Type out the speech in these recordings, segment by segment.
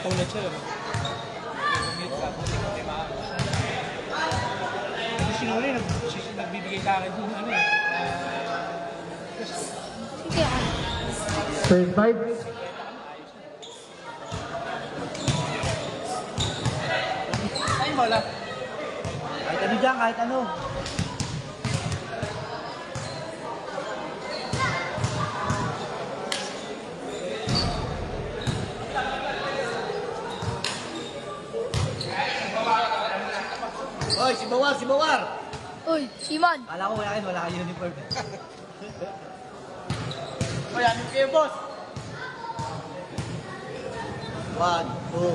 Paulat siya. Lumit ka, buti ko kay Maka. Ito sinuli, nagbibigay ka akin kung ano eh. Sige. 25. Ay, wala. Kahit ano dyan, kahit ano. Oy, si Bawar, si Bawar! Uy, Simon. Kala ko wala kang uniform. Oy, ano kayo, boss? 1, 2,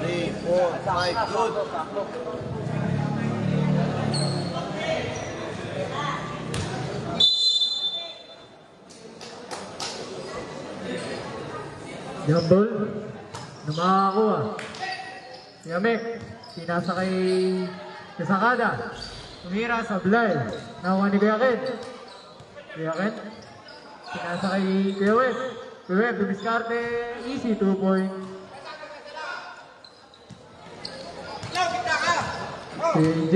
3, 4, 5, good. Jambol. Namakakuha. Yamek. Pinasa kay Kasakada. Tumira sa Blay. Nakuha ni Kuyakin. Kuyakin. Pinasa kay Kuya Kuya dumiskarte. Easy 2 point. CJ.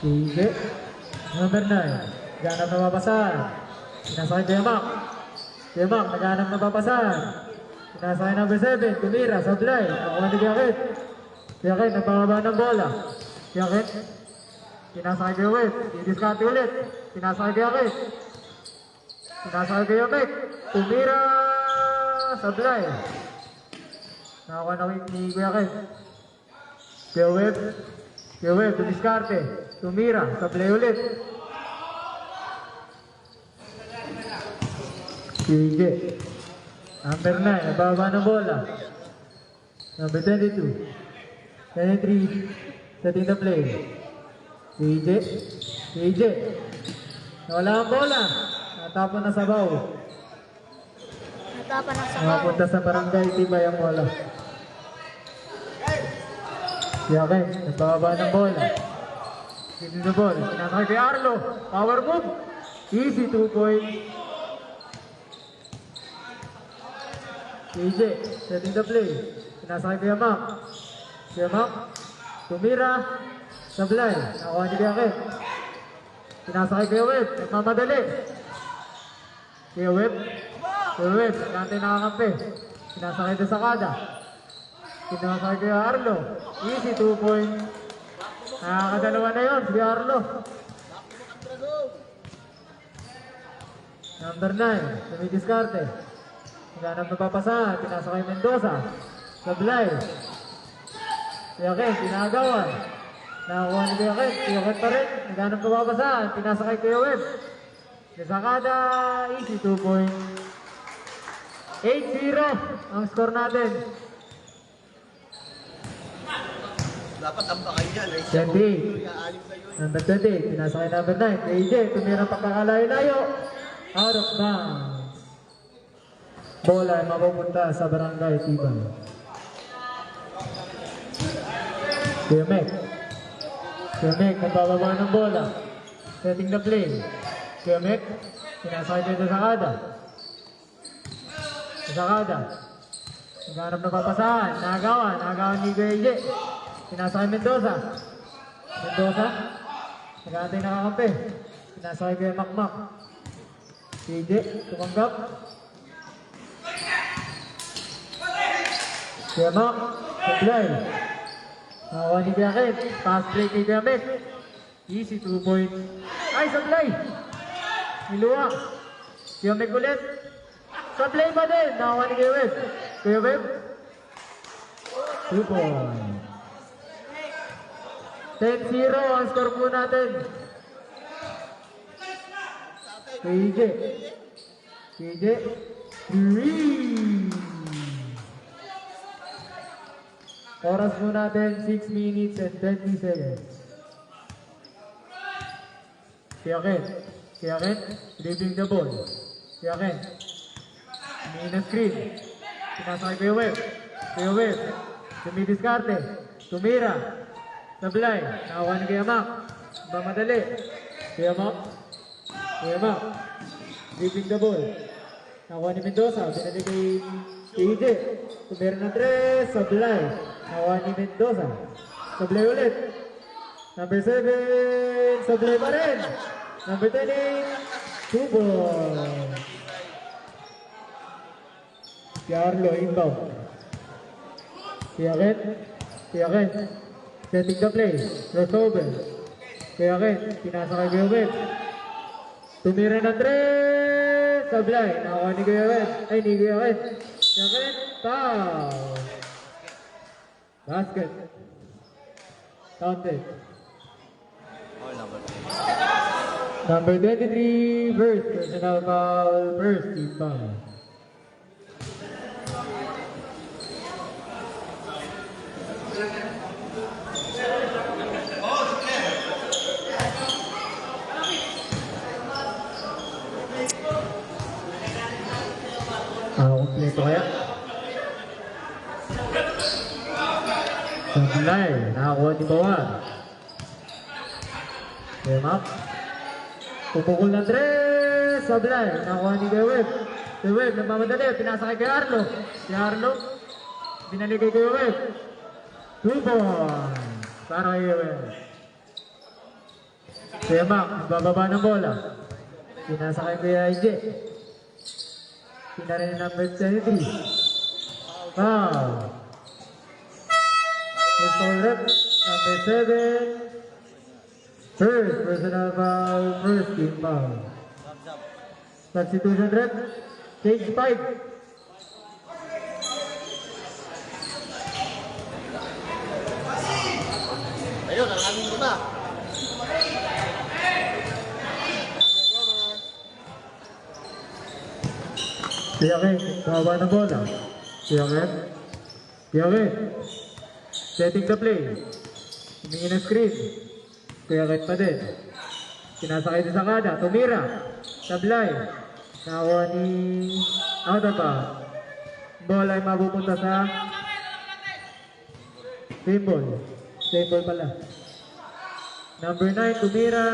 CJ. Number 9. Ganap na mapasahan. Pinasa kay Kuyamak. Kuyamak, naghanap na papasahan. Pinasa kay number 7. Tumira sa Blay. Nakuha ni Kuyakin. Kuyakin, nagpababa ng bola. Kuyakin. Pinasa kay Kuyakin. Didiskarte ulit. Pinasa kay Kuyakin. Pinasa kay Kuyakin. Tumira sa Blay. Nakakuha na ni Kuyakin. Kuyakin, dumiskarte. Tumira sa Blay ulit. Sige. Number 9, nababa ng bola. Number 22. 23, setting the play. CJ. Nawala ang bola. Natapon na sa baw. Natapan ng sabaw. Nakapunta sa barangay, tibay ang bola. Yakin, nagbababa ng bola. Setting the ball. Pinasakay kay Arlo. Power move. Easy 2 point. CJ, setting the play. Pinasakay kay Yamak. Yamak, tumira, sablay. Nakuha ni Yakin. Pinasakay kay Web, nagmamadali. Kay Web, natin nakakampi. Pinasakay doon sa Kada. Pinasakay kay Arlo. Easy 2 point. Nakakadalawa na yun, si Arlo. Number 9, tumidiskarte. Naghanap na papasahan, pinasa kay Mendoza. Sablay. Kuyakin, pinagawan. Nakakuha ni Kuyakin, Kuyakin pa rin. Naghanap na papasahan, pinasa kay Kuya Web. Desakada, easy 2 point. 8-0 ang score natin. Dapat tambakan yan. 28. Number 20, pinasa kay number 9. AJ, tumira pagkakalayo-layo. Out of bounds. Bola ay mapupunta sa barangay Tibay. Kuyamek, nagpababa ng bola. Setting the play. Kuyamek, pinasakay dito sa Kada. Naghanap na papasahan. Nagawan ni AJ. Pinasakay Mendoza. Nag-aantay nakakampi. Pinasakay kay Makmak. AJ, tumanggap. Kuyamak, sablay. Nakakuha ni Kuyakin. Pass play kay Kuyamek. Easy 2 point. Ay, sablay! Niluwa. Kuyamek ulit. Sablay pa din. Nakakuha ni Kuyamek. Kuyamek. 2 point. 10-0 ang score po natin. KJ. 3. Oras po natin, 6 minutes and 20 seconds. Kuyakin, dribbling the ball. Kuyakin, mina screen. Pinasakay Kuya Web. Tumidiskarte. Tumira. Sablay. Nakakuha ni Kuya Mac. Mamadali. Kuya Mac. Dribbling the ball. Nakuha ni Mendoza. Binalik kay TJ. Tumira ng 3. Sablay. Nakuha ni Mendoza. Sablay ulit. Number 7. Sablay pa rin. Number 10. Tubon. Yarlo inbound. Tiyakin. Tiyakin. Setting the play. Crossover. Tiyakin. Pinasa kay Gilbert. Tumira ng 3. Sablay. Nakuha ni Gilbert. Ay, ni Gilbert. Tiyakin. Foul. Basket. Counted. Number 23. First. Personal foul. First team foul. Kompleto kaya? Sablay, nakakuha ni Bawan. Demap. Pupukul ng 3. Sablay, nakakuha ni Gaweb. Gaweb, nagmamadali. Pinasa kay Arlo. Si Arlo, binalik kay Gaweb. 2 points. Para kay Gaweb. Demap, bababa ng bola. Pinasa kay Kuya IJ. Pinara ni number 23. Foul. Personal rep, number 7. First personal foul, first team foul. Substitution rep, stage 5. Ayun, ang aming ko na. Tiyakin, baba ng bola. Tiyakin. Tiyakin. Setting the play. Humingi ng screen. Tiyakin pa din. Sinasakay din sa kada. Tumira. Sablay. Nakuha ni out of bounds. Bola ay mapupunta sa symbol. Symbol pala. Number 9, tumira.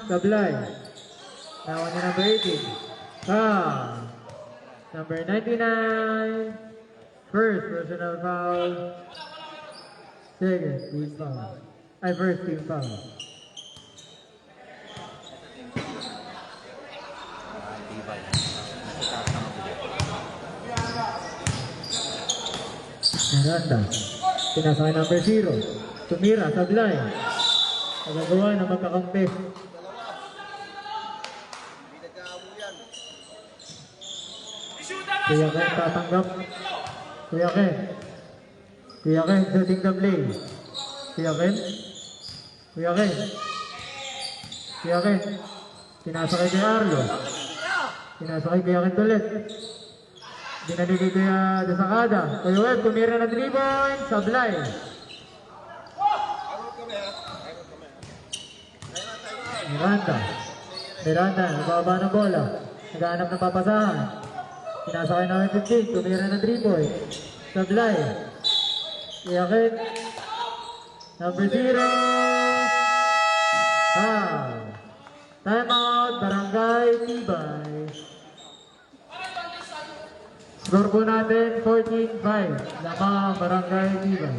Sablay. Nakuha ni number 18. Foul. Number 99, first personal foul, second team foul, ay first team foul. Miranda, pinasakay number 0, tumira, Sablay, nagagawa na magkakampi. Kuya Ken tatanggap. Kuya Ken. Kuya Ken setting the play. Kuya Ken. Kuya Ken. Kuya Ken. Pinasakay kay Arlo. Pinasakay kay Ken ulit. Binalik kaya Desakada. Kuya Web, tumira na 3 points. Sablay. Miranda. Miranda, nababa ng bola. Naghahanap ng papasahan. Pinasakay namin 15, tumira ng 3 points. Sablay. Iyakin. Number 0. Foul. Time out, Barangay Tibay. Score po natin, 14-5. Lamang Barangay Tibay.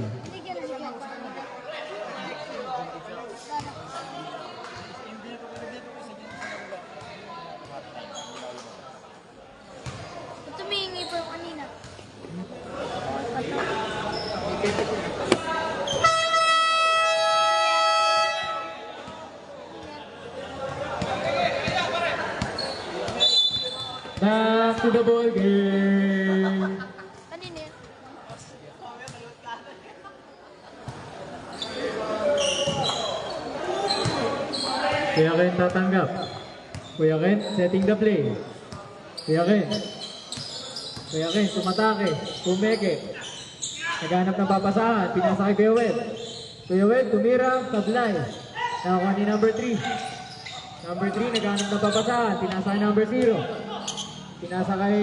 Tumingi po kanina. Back to the ball game. Kanina yan. Kuya Ken tatanggap. Kuya Ken setting the play. Kuya Ken. Kuya Ken tumatake. Pumeke. Naghanap ng papasahan. Pinasa kay Kuya Web. Kuya Web tumira. Sablay. Nakakuha ni number 3. Number 3 naghanap ng papasahan. Pinasa kay number 0. Pinasa kay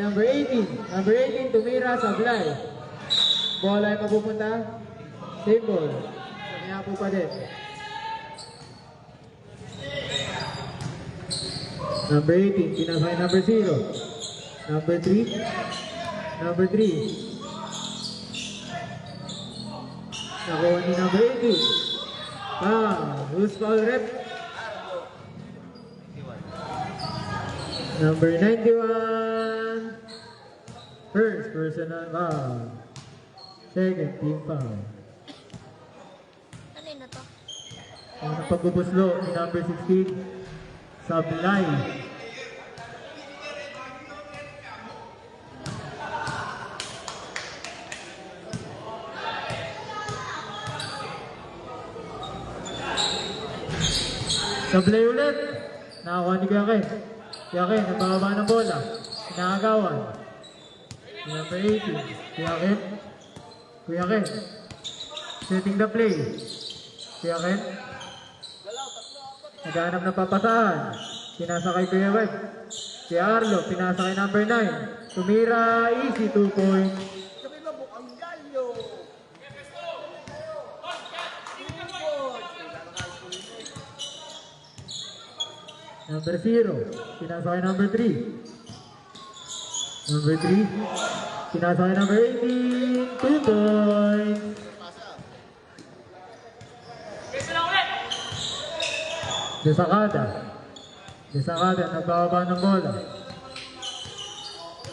number 18. Number 18 tumira. Sablay. Bola ay mapupunta. Same ball. Kaya po pa din. Number 18, pinasakay number 0. Number 3. Number 3. Nakuha ni number 18. Who's foul rep? Number 91. First personal foul. Second team foul. Kanina to. Ang pagbubuslo ni number 16. Sablay. Sablay ulit. Nakakuha ni Kuya Ken. Kuya Ken, nabababa ng bola. Nakagawan. Number 18. Kuya Ken. Kuya Ken. Setting the play. Kuya Ken. Naghanap ng papasahan. Pinasa kay Kuya Web. Kuya Arlo, pinasa kay number 9. Tumira, easy 2 points. Sabi mo, mukhang galyo. Number 0. Pinasa kay number 3. Number 3. Pinasa kay number 18. 2 points. Desakada. Desakada, nagbababa ng bola.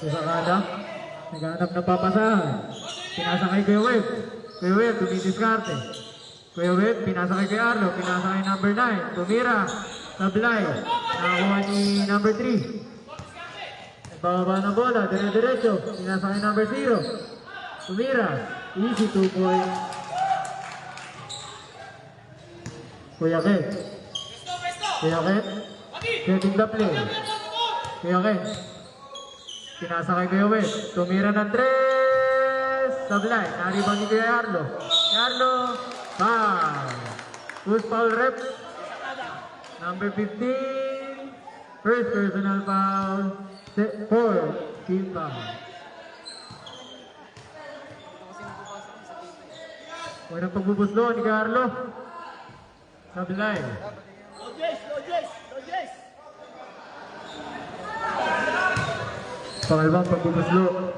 Desakada, naghanap ng papasahan. Pinasa kay Kuya Web. Kuya Web, dumidiskarte. Kuya Web, pinasa kay Kuya Arlo. Pinasa kay number 9. Tumira, Sablay. Nakakuha ni number 3. Nagbababa ng bola, dire-diretso. Pinasa kay number 0. Tumira, easy 2 points. Kuya Ken. Kuya Ken, setting the play. Kuya Ken, pinasa kay Kuya Web. Tumira ng 3. Sablay, naribang ni Kuya Arlo. Kuya Arlo, foul. Who's foul rep? Number 15. First personal foul. 4. Team foul. Unang pagbubuslo ni Kuya Arlo. Sablay. Pangalawang pagbubuslo.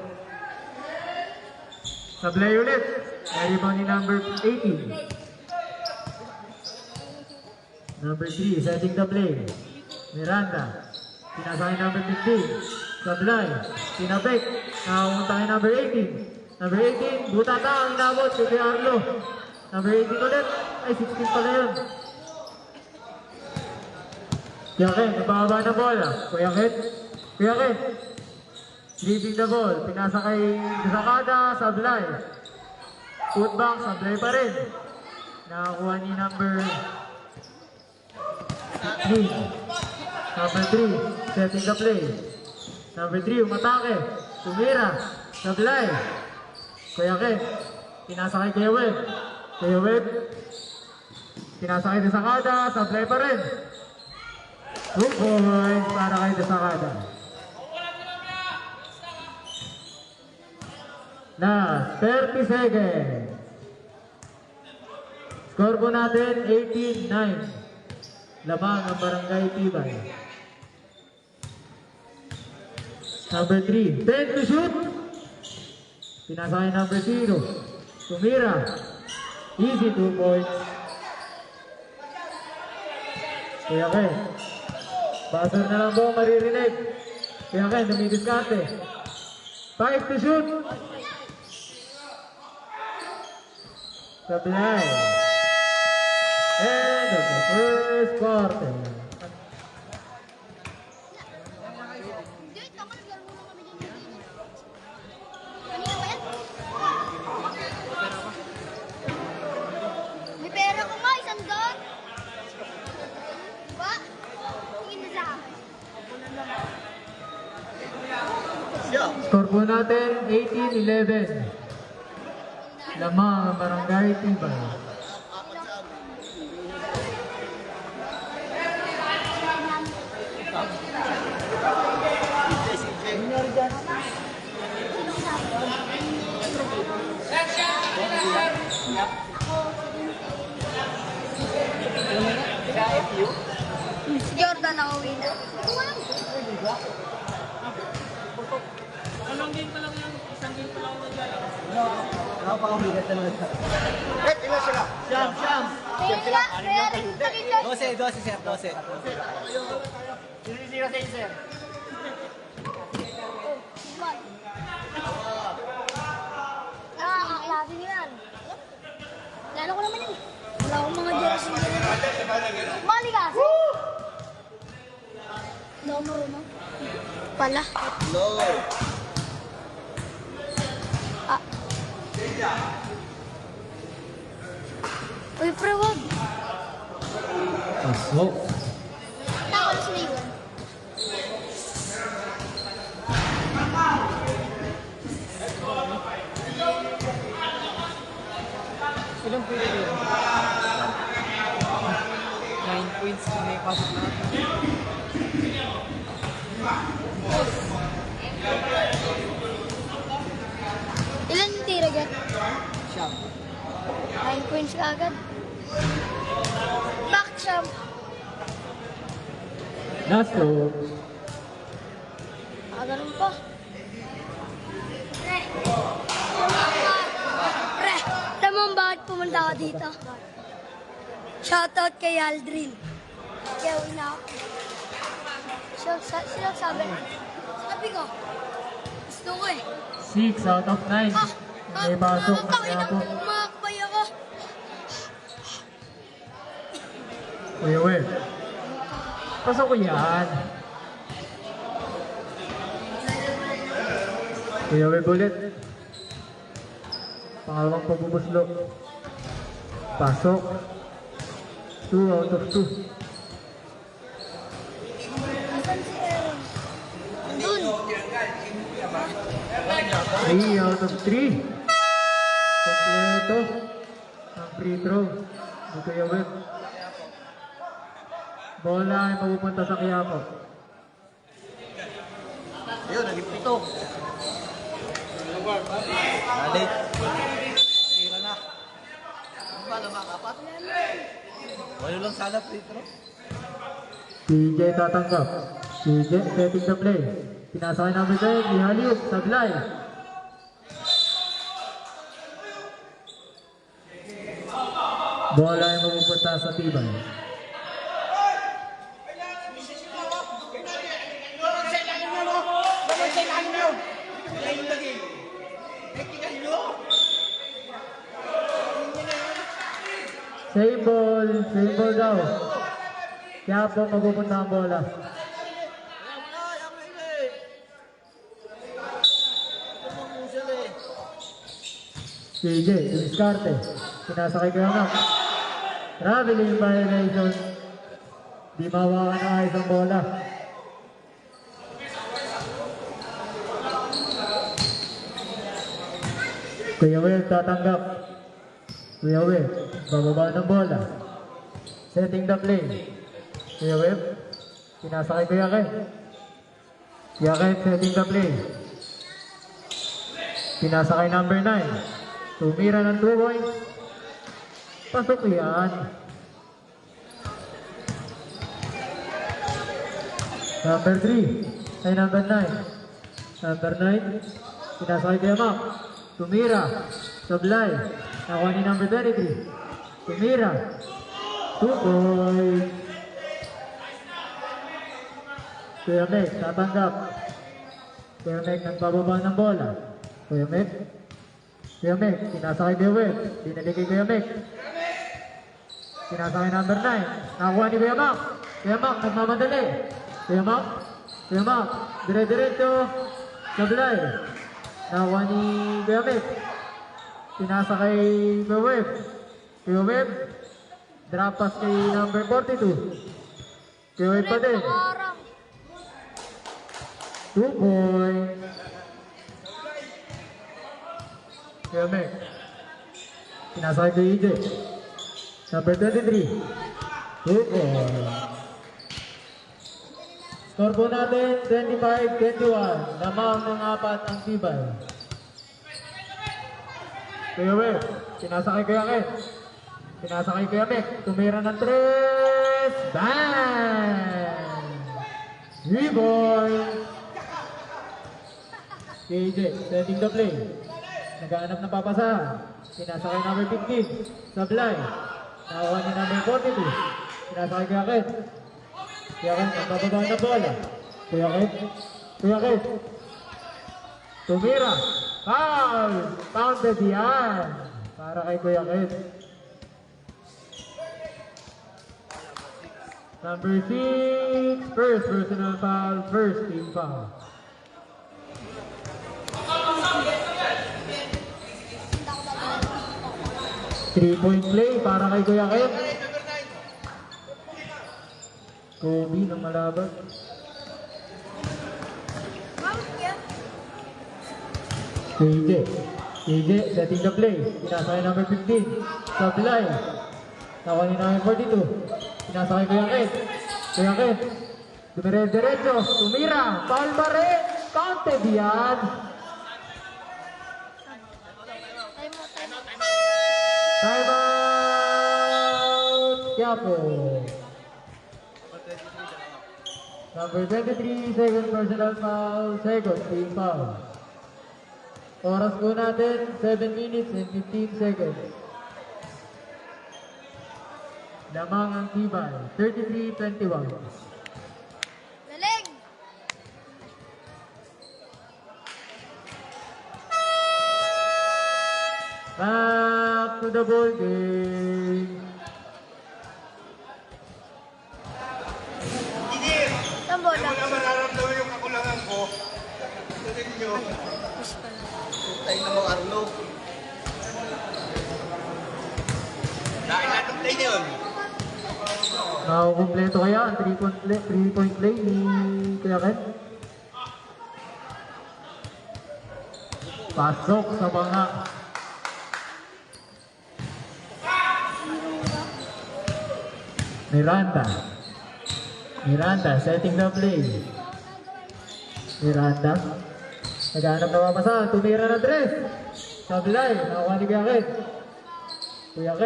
Sablay ulit. Naribang ni number 18. Number 3, setting the play. Miranda. Pinasa kay number 15. Sablay. Pinabek. Nakapunta kay number 18. Number 18, butata ang inabot si Kuya Arlo. Number 18 ulit. Ay, 16 pala yun. Kuya Ken, nababa na bola. Kuya Ken. Kuya Ken. Leaving the ball. Pinasa kay Desakada, Sablay. Putback, Sablay pa rin. Nakakuha ni number 3. Number 3, setting the play. Number 3, umatake. Tumira. Sablay. Kuya Ken. Pinasa kay Kuya Web. Kuya Web. Pinasa kay Desakada, Sablay pa rin. 2 points para kay Desakada. Last 30 seconds. Score po natin 18-9. Lamang ang Barangay Tibay. Number 3, 10 to shoot. Pinasa kay number 0. Tumira. Easy 2 points. Kuya Ken. Buzzer na lang po maririnig. Kuya Ken, dumidiskarte. 5 to shoot. Sablay. End of the first quarter. Hindi, tama, naglaro muna kami dyan. Kanina ba yan? May pera ko nga, $100. Diba? Tingin na sa akin. Score po natin 18-11. Lamang ang Barangay Tibay. Si Jordan ako win. Napakabigat naman. Ilan sila? Siyam! Kaya rin sa kitchen. 12, sir. 12. Sinisira sa sir. Klase nyo yan. Lalo ko naman yun. Wala akong mga jersey ganun. Mali kasi. Hindi ako marunong. Pala. No. Ah. Uy, pre, wag. Pasok. Takot sila yun. Ilang pwede yun? 9 points kung may pasok natin. Ilan yung tira dyan? Siyam. 9 points ka agad. Back jump. Last throw. Ganun pa. Pre, alam mo bakit pumunta ako dito? Shoutout kay Aldrin. Kaya uwi na ako. Sila sabi. Sabi ko, gusto ko eh. 6 out of 9. May pasok. Kaya po. Umakbay ako. Kuya Will. Pasok ko yan. Kuya Will ulit. Pangalawang pagbubuslok. Pasok. 2 out of 2. Nasaan si Aaron? Andun. 3 out of 3. Kompleto. Ang free throw. Ni Kuya Will. Bola ay mapupunta sa Quiapo. Ayun, naging pito. Adik. Tira na. Ano ba naman, apat? Walo lang sana free throw. CJ tatanggap. CJ setting the play. Pinasakay namin kayo. Ihaliw. Sablay. Bola ay mapupunta sa tibay. Same ball daw. Kaya po mapupunta ang bola. CJ, dumiskarte. Pinasakay ko lang. Traveling violation. Di mawakan ang ayos ang bola. Kuya Will tatanggap. Kuya Will, bababa ng bola. Setting the play. Kuya Will, pinasakay Kuya Ken. Kuya Ken, setting the play. Pinasakay number 9. Tumira ng 2 points. Pasok yan. Number 3. Ay, number 9. Number 9. Pinasakay Kuya Mac. Tumira. Sablay. Nakuha ni number 23. Tumira. 2 points. Kuya Meg, tatanggap. Kuya Meg, nagbababa ng bola. Kuya Meg. Kuya Meg, pinasakay Kuya Meg. Dinali kay Kuya Meg. Pinasakay number 9. Nakuha ni Kuya Mac. Kuya Mac, nagmamadali. Kuya Mac. Kuya Mac. Dire-diretso. Sablay. Nakuha ni Kuya Meg. Pinasakay Kuya Web. Kuya Web. Drop pass kay number 42. Kuya Web pa din. Parang. 2 points. Kuya Meg. Pinasakay kay EJ. Number 23. 2 points. Score po natin 25-21. Lamang ng 4 ang tibay. Kuya Web. Pinasakay Kuya Ken. Pinasakay Kuya Meg. Tumira ng 3. Bang! 3 points. KJ, setting the play. Naghahanap ng papasahan. Sinasakay number 15. Sablay. Nakuha ni number 42. Sinasakay Kuya Ken. Kuya Ken, nagbababa na bola. Kuya Ken. Kuya Ken. Tumira. Foul! Pounded yan. Para kay Kuya Ken. Number 6. First personal foul. First team foul. Three-point play para kay Kuya Ken. Kobe ng malaban. KJ setting the play. Pinasakay number 15. Sablay. Nakuha ni number 42. Pinasakay Kuya Ken. Kuya Ken. Dumire-diretso. Tumira. Foul pa rin. Counted yan. Time out! Quiapo. Number 23, second personal foul, second team foul. Oras po natin, 7 minutes and 15 seconds. Lamang ang tibay, 33-21. Lalig! Back to the ball game. Saan bola? Wala mararamdaman yung kakulangan ko. Tuloy nyo. Tayo na mga Arlo. Nakailanong play na yun. Nakukumpleto kaya ang 3-point play ni Kuya Ken? Pasok sa mga Miranda setting the play. Miranda naghanap na mamasahan, tumira na tres. Sablay, nakuha ni Kuya Ken. Kuya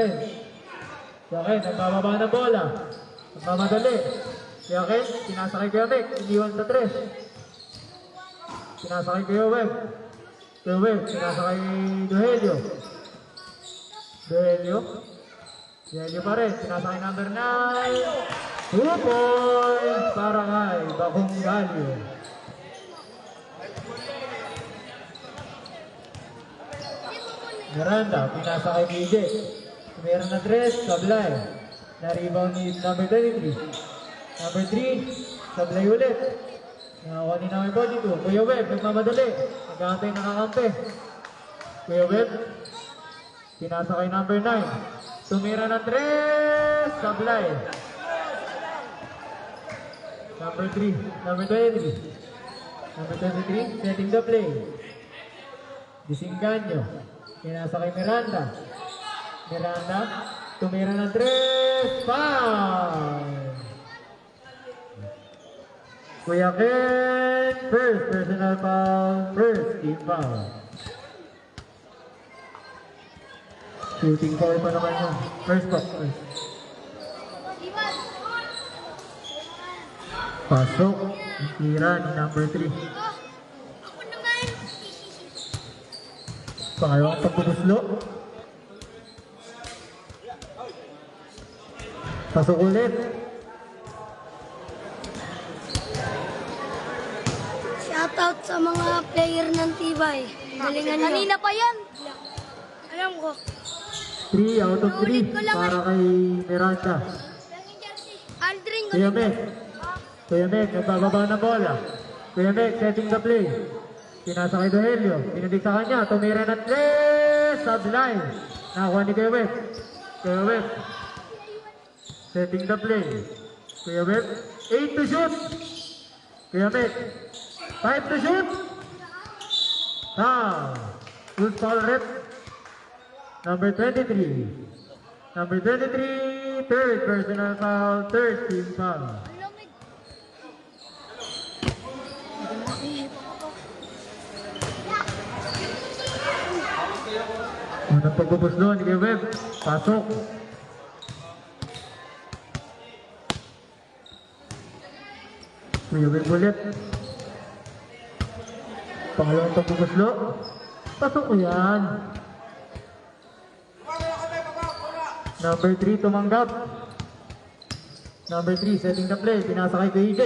Ken, nagbababa ng bola. Nagmamadali. Kuya Ken, sinasakay Kuya Mek, iniwan sa tres. Sinasakay Kuya Web. Kuya Web, sinasakay Duhelio. Duhelio pa rin, sinasakay number 9. 2 points para kay Bakong Galio. Miranda, pinasa kay BJ. Meron na tres, Sablay. Na-rebound ni number 23. Number 3, Sablay ulit. Nakakuha ni number 42. Kuya Web, nagmamadali. Nagkakantay nakakampi. Kuya Web, pinasa kay number 9. Tumira na tres, Sablay. Number 23. Number 23, setting the play. Disinganyo. Pinasa kay Miranda. Tumira ng 3. Foul! Kuya Ken, first personal foul, first team foul. Shooting foul pa naman yun. First. Pasok. Tira ni number 3. Ako naman! Pangalawang pagbubuslo. Pasok ulit. Shoutout sa mga player ng Tibay. Galingan nyo. Kanina pa yan. Alam ko. 3 out of 3 para kay Miranda. Aldrin ko. Kuya Mek, nagbababa ng bola. Kuya Mek, setting the play. Pinasa kay Duhelio. Pinadig sa kanya. Tumira ng 3. Sablay. Nakakuha ni Kuya Mek. Kuya Mek. Setting the play. Kuya Mek. 8 to shoot. Kuya Mek. 5 to shoot. Full foul rep. Number 23. Number 23. Third personal foul. Third team foul. Unang pagbubuslo ni Kuya Web. Pasok. Kuya Web ulit. Pangalawang pagbubuslo. Pasok ko yan. Number 3 tumanggap. Number 3 setting the play. Pinasa kay KJ.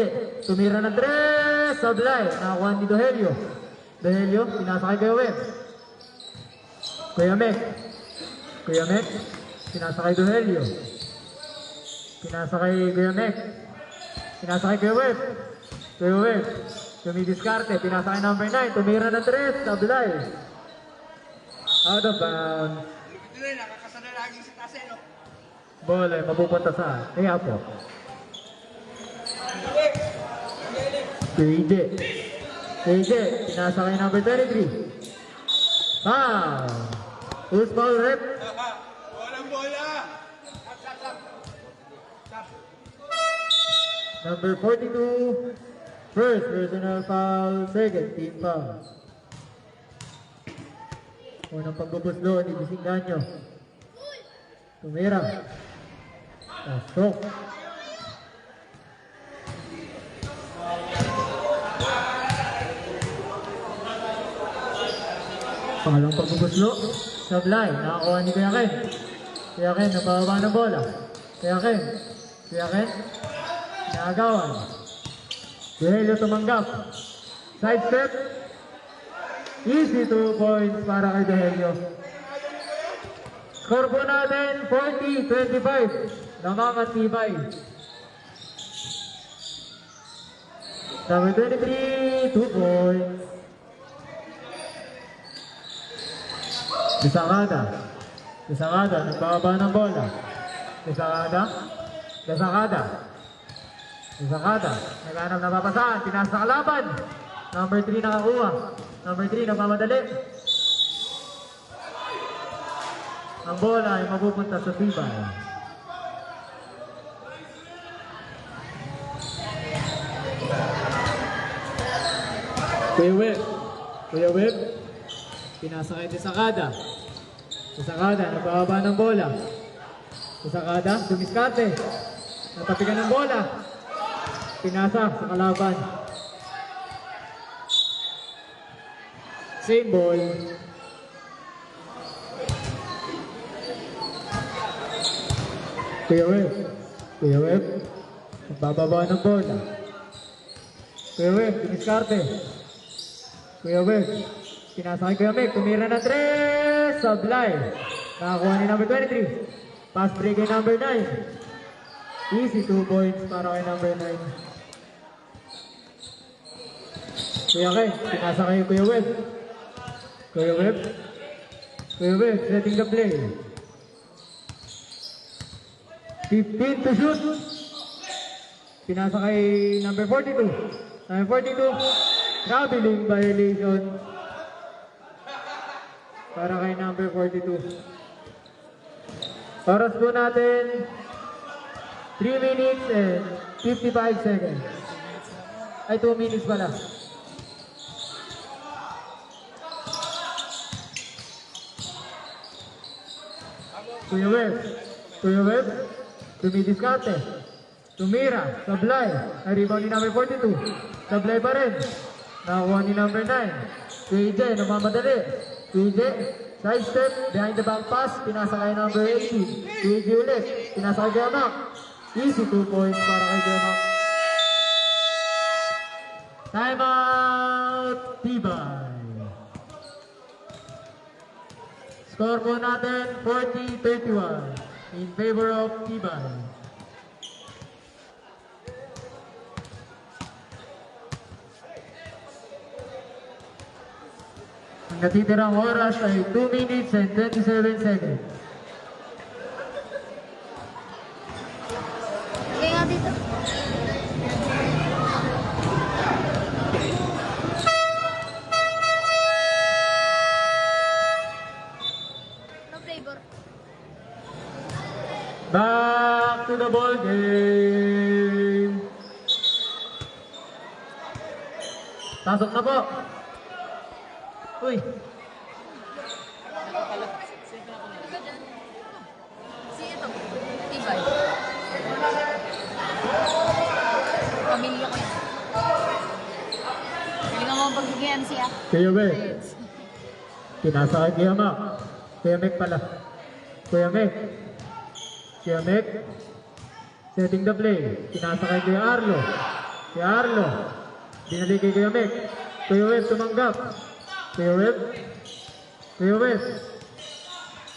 Tumira ng 3. Sablay. Nakakuha ni Dohelio. Dohelio. Pinasa kay Kuya Web. Kuya Mek. Kuya Mek. Pinasa kay Dohelio. Pinasa kay Kuya Mek. Pinasa kay Kuya Web. Kuya Web. Tumidiskarte. Pinasa kay number 9. Tumira ng 3. Sablay. Out of bounds. Ito na, nakakasana lagi sa tase, no? Bola ay mapupunta sa kaya po. KJ. KJ. Pinasa kay number 23. Foul. Who's foul rep? Walang bola! Number 42. First personal foul. Second team foul. Unang pagbubuslo ni Bisinganyo. Tumira. Pasok. Pangalawang pagbubuslo. Sablay. Nakakuha ni Kuya Ken. Kuya Ken, napababa ng bola. Kuya Ken. Kuya Ken. Naagawan. Dohelio tumanggap. Side step. Easy 2 points para kay Dohelio. Score po natin 40-25. Namangatibay. Number 23, 2 points. Desakada. Desakada, nagbababa ng bola. Desakada. Desakada. Desakada. Naghanap na papasaan. Pinasa sa kalaban. Number 3 nakakuha. Number 3 nagmamadali. Ang bola ay mapupunta sa tibay. Kuya Web. Kuya Web. Pinasa kay Desakada. Desakada, nagbababa ng bola. Desakada, dumiskarte. Natapigan ng bola. Pinasa sa kalaban. Same ball. Kuya Web. Kuya Web. Nagbababa ng bola. Kuya Web, dumiskarte. Kuya Web. Pinasa kay Kuya Mek. Tumira ng 3. Sablay. Nakakuha ni number 23. Pass break kay number 9. Easy 2 points para kay number 9. Kuya Ken. Pinasa kay Kuya Web. Kuya Web. Kuya Web. Setting the play. 15 to shoot. Pinasa kay number 42. Number 42. Traveling violation. Para kay number 42. Oras po natin 3 minutes and 55 seconds. Ay, 2 minutes pala. Kuya Web. Kuya Web. Tumidiskarte. Tumira. Sablay. Naribaw ni number 42. Sablay pa rin. Nakakuha ni number 9. KJ, namamadali. KJ, side step, behind the back pass, pinasa kay number 18. KJ ulit, pinasa kay Gamak. Easy 2 points para kay Gamak. Time out, Tibay. Score po natin, 40-31 in favor of Tibay. Ang natitirang oras ay 2 minutes and 27 seconds. Kaya nga dito. No flavor. Back to the ball game. Pasok na po. Uy. Si ito, Tibay. Pamilya ko yan. Galing mo pag-game MC ah. Kuya Mek. Pinasa kay Kuya Mak. Kuya Mek pala. Kuya Mek. Kuya Mek. Setting the play. Pinasakay Kuya Arlo. Kuya Arlo. Binalik kay Kuya Mek. Kuya Web tumanggap. Kuya Web. Kuya Web.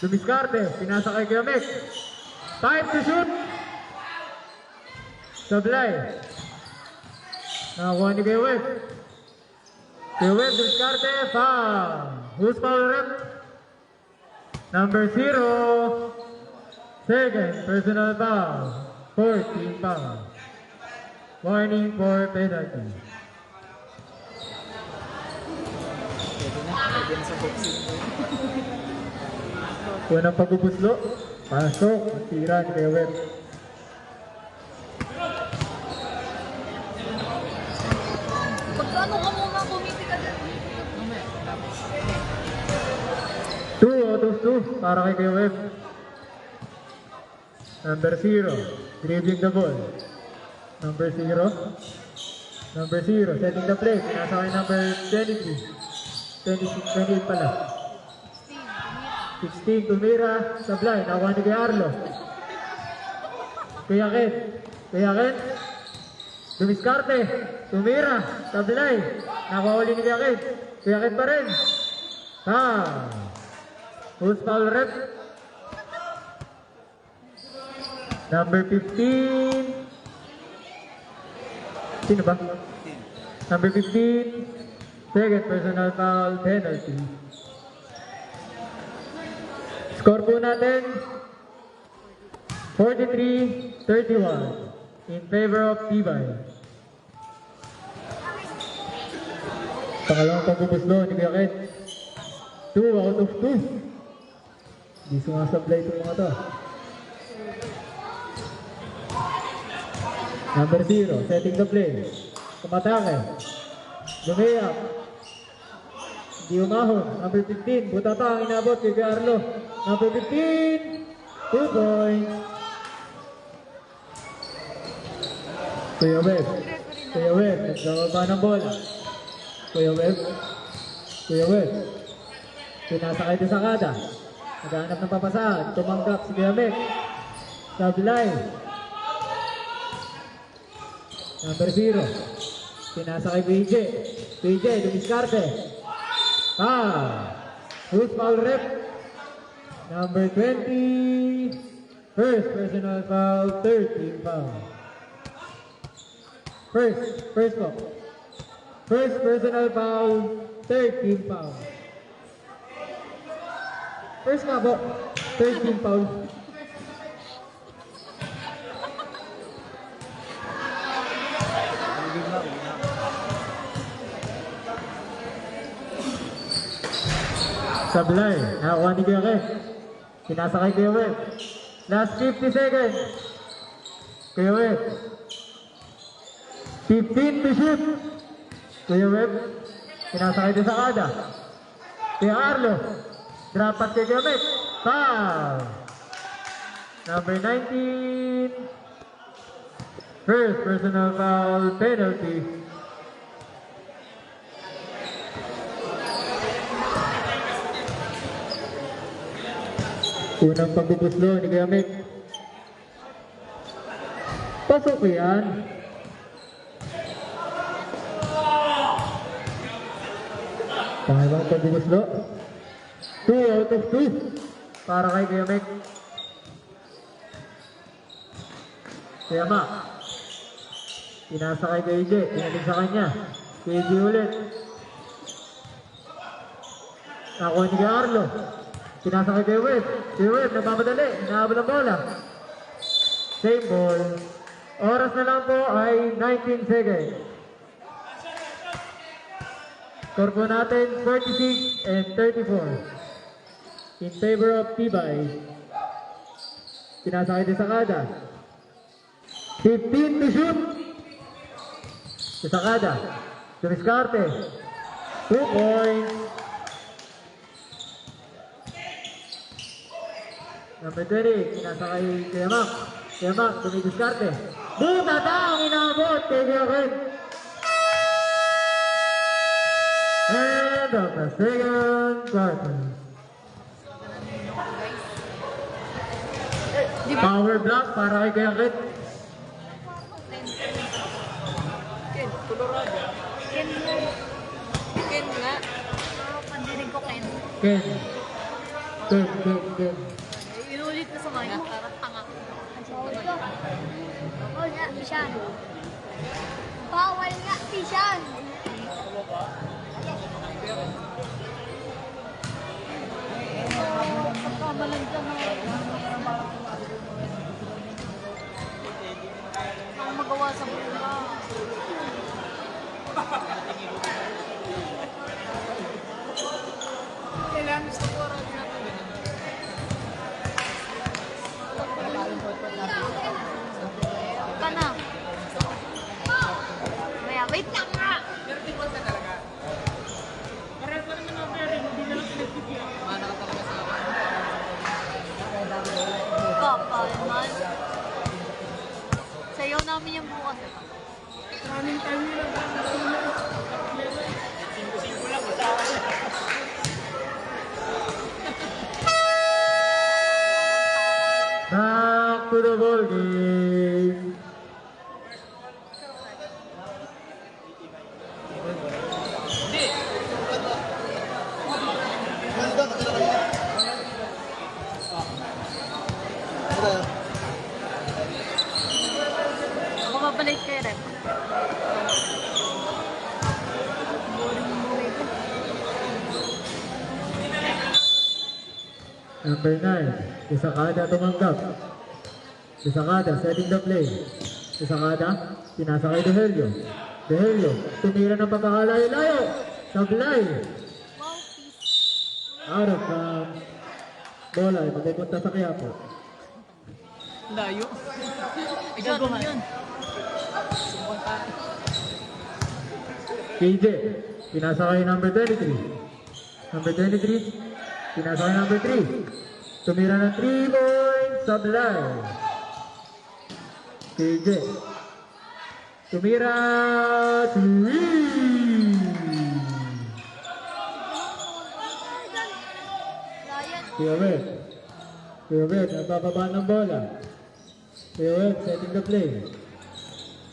Dumiskarte. Pinasakay Kuya Mek. Time to shoot. Sablay. Nakakuha ni Kuya Web. Kuya Web, Dumiskarte. Foul. Who's foul rep? Number 0. Second personal foul. 14 foul. Warning for penalty. Pwede na sa boxing. Unang pagpupuslo. Pasok. Ang tira ni Kuya Web. Pagkano ka muna bumiti ka dyan? 2 out of 2 para kay Kuya Web. Number 0. Dribbling the ball. Number 0. Number 0. Setting the play. Nasa kay number 23. 28 pala. 16. Tumira. Sablay. Nakuha ni Kuya Arlo. Kuya Ken. Kuya Ken. Dumiskarte. Tumira. Sablay. Nakuha uli ni Kuya Ken. Kuya Ken pa rin. Who's foul rep? Number 15. Sino ba? Number 15. Second personal foul penalty. Score po natin 43-31 in favor of Tibay. Pangalawang pagpupuslo ni Kuya Ken. 2 out of 2. Hindi sumasablay itong mga to. Number 0, setting the play. Kumatake. Lumayap. Hindi umahon. Number 15, buta pa ang inabot kay Kuya Arlo. Number 15, 2 points. Kuya Web. Kuya Web, nagbaba ng bola. Kuya Web. Kuya Web. Pinasakay din sa kada. Naghahanap ng papasahan. Tumanggap si Kuya Mek. Sablay. Number 0. Pinasakay PJ. PJ, dumiskarte. Who's foul rep? Number 20. First personal foul, 13 foul. First foul. First personal foul, 13 foul. First nga po, 13 foul. Sablay, nakakuha ni Kuya Ken. Sinasakay Kuya Web. Last 50 seconds. Kuya Web. 15 to shoot. Kuya Web. Sinasakay din sa kada. Kuya Arlo. Drop pass kay Kuya Mek. Foul. Number 19. First personal foul penalty. Unang pagbubuslo ni Kuya Mek. Pasok yan. Pangalawang pagbubuslo. 2 out of 2 para kay Kuya Mek. Kuya Mak. Pinasa kay KJ. Pinalig sa kanya. KJ ulit. Nakuha ni Kuya Arlo. Pinasa kay Kuya Web. Kuya Web, nagmamadali. Inaabot ang bola. Same ball. Oras na lang po ay 19 seconds. Score po natin 46 and 34. In favor of Tibay. Pinasa kay Desakada. 15 to shoot. Desakada. Dumiskarte. 2 points. Number 20, pinasakay Kuya Mak. Kuya Mak, dumidiskarte. Buta ang inabot kay Kuya Ken. End of the second quarter. Power block para kay Kuya Kit. Ken. Ken nga. Ken nga. Pandinig ko Ken. Ken. Inulit na sa mga parang tanga. Bawal nga, Tishan. Bawal nga, Tishan. Pagkamalan ka na. Ang magawa sa buka. Kailangan sa oras na ito. Ka na. Kaya, wait lang nga. Kapal man. Sayaw namin yung bukas. Back to the ball game. Ako babalik kay Rep. Number 9, Isakada tumanggap. Isakada setting the play. Isakada, pinasa kay Dehelio. Dehelio, tumira ng pagkakalayo-layo. Sablay. Out of bounds. Bola ay mapupunta sa Quiapo. Layo. Shot yun. KJ, pinasa kay number 23. Number 23, pinasa kay number 3. Tumira ng 3 points, Sablay. KJ, tumira 3. Kuya Web, nagbababa ng bola. Kuya Web, setting the play.